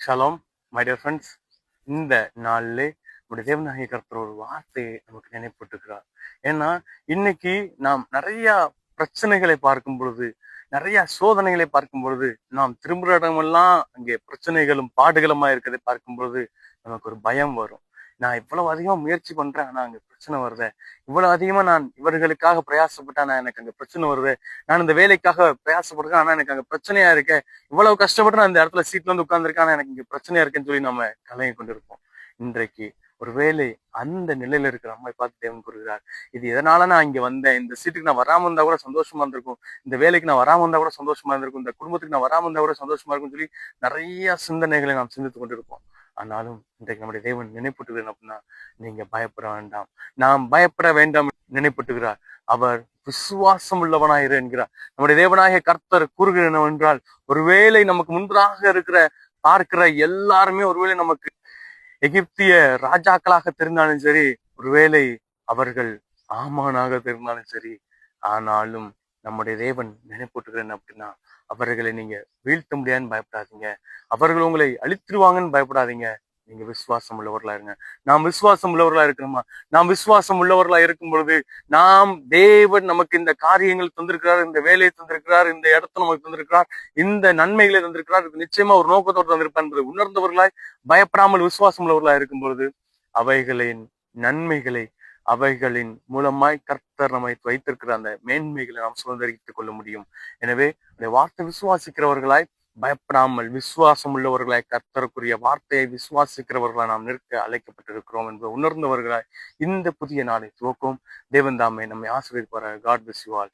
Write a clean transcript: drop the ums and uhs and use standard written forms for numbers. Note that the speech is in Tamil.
Shalom my dear friends. இந்த நாளிலே நம்முடைய தேவனாகிய கர்த்தர் ஒரு வார்த்தையை நமக்கு நினைப்பட்டுக்கிறார். ஏன்னா இன்னைக்கு நாம் நிறைய பிரச்சனைகளை பார்க்கும் பொழுது, நிறைய சோதனைகளை பார்க்கும் பொழுது, நாம் திரும்புகிற இடமெல்லாம் அங்கே பிரச்சனைகளும் பாடுகளுமா இருக்கிறதை பார்க்கும் பொழுது நமக்கு ஒரு பயம் வரும். நான் இவ்வளவு அதிகமா முயற்சி பண்றேன், ஆனா அங்க பிரச்சனை வருது. இவ்வளவு அதிகமா நான் இவர்களுக்காக பிரயாசப்பட்டேன், ஆனா எனக்கு அங்க பிரச்சனை வருது. நான் இந்த வேலைக்காக பிரயாசப்படுறேன், ஆனா எனக்கு அங்க பிரச்சனையா இருக்கு. இவ்வளவு கஷ்டப்பட்டு நான் இந்த இடத்துல சீட்ல வந்து உட்கார்ந்துருக்கேன், ஆனா எனக்கு இங்க பிரச்சனையா இருக்குன்னு சொல்லி நம்ம கலங்கி கொண்டிருப்போம். இன்றைக்கு ஒருவேளை அந்த நிலையில இருக்கிற நம்மை பார்த்து தேவன் கூறுகிறார், இது எதனால நான் இங்க வந்தேன், இந்த சீட்டுக்கு நான் வராம இருந்தா கூட சந்தோஷமா இருந்திருக்கும், இந்த வேலைக்கு நான் வராம இருந்தா கூட சந்தோஷமா இருந்திருக்கும், இந்த குடும்பத்துக்கு நான் வராம இருந்தா கூட சந்தோஷமா இருக்கும்னு சொல்லி நிறைய சிந்தனைகளை நாம் சிந்தித்துக் கொண்டிருப்போம். ஆனாலும் இன்றைக்கு நம்முடைய தேவன் நினைப்பட்டுகிறார் அப்படின்னா, நீங்க பயப்பட வேண்டாம், நாம் பயப்பட வேண்டாம் நினைப்பட்டுகிறார். அவர் விசுவாசம் உள்ளவனாயிரு என்கிறார். நம்முடைய தேவனாகிய கர்த்தர் கூறுகிறேன் என்றால், ஒருவேளை நமக்கு முன்பதாக இருக்கிற பார்க்கிற எல்லாருமே ஒருவேளை நமக்கு எகிப்திய ராஜாக்களாக தெரிந்தாலும் சரி, ஒருவேளை அவர்கள் ஆமானாக தெரிந்தாலும் சரி, ஆனாலும் நம்முடைய தேவன் நினைப்பட்டுகிறேன் அப்படின்னா, அவர்களை நீங்க வீழ்த்த முடியாதுன்னு பயப்படாதீங்க, அவர்கள் உங்களை அழித்துருவாங்கன்னு பயப்படாதீங்க. நீங்க விசுவாசம் உள்ளவர்களா இருங்க. நாம் விசுவாசம் உள்ளவர்களா இருக்கணுமா? நாம் விசுவாசம் உள்ளவர்களா இருக்கும் பொழுது, நாம் தேவன் நமக்கு இந்த காரியங்கள் தந்திருக்கிறார், இந்த வேலையை தந்திருக்கிறார், இந்த இடத்தை நமக்கு தந்திருக்கிறார், இந்த நன்மைகளை தந்திருக்கிறார், இது நிச்சயமா ஒரு நோக்கத்தோடு தந்திருப்பார் என்பதை உணர்ந்தவர்களாய் பயப்படாமல் விசுவாசம் உள்ளவர்களா இருக்கும் பொழுது, அவைகளின் நன்மைகளை, அவைகளின் மூலமாய் கர்த்தர் நம்மை வைத்திருக்கிற அந்த மேன்மைகளை நாம் சுதந்திரித்துக் கொள்ள முடியும். எனவே அந்த வார்த்தை விசுவாசிக்கிறவர்களாய் பயப்படாமல் விசுவாசம் உள்ளவர்களாய், கர்த்தருக்குரிய வார்த்தையை விசுவாசிக்கிறவர்களாய் நாம் நிற்க அழைக்கப்பட்டிருக்கிறோம் என்பதை உணர்ந்தவர்களாய் இந்த புதிய நாளை துவக்கும். தேவன் தாமே நம்மை ஆசீர்வதிப்பாராக. God bless you all.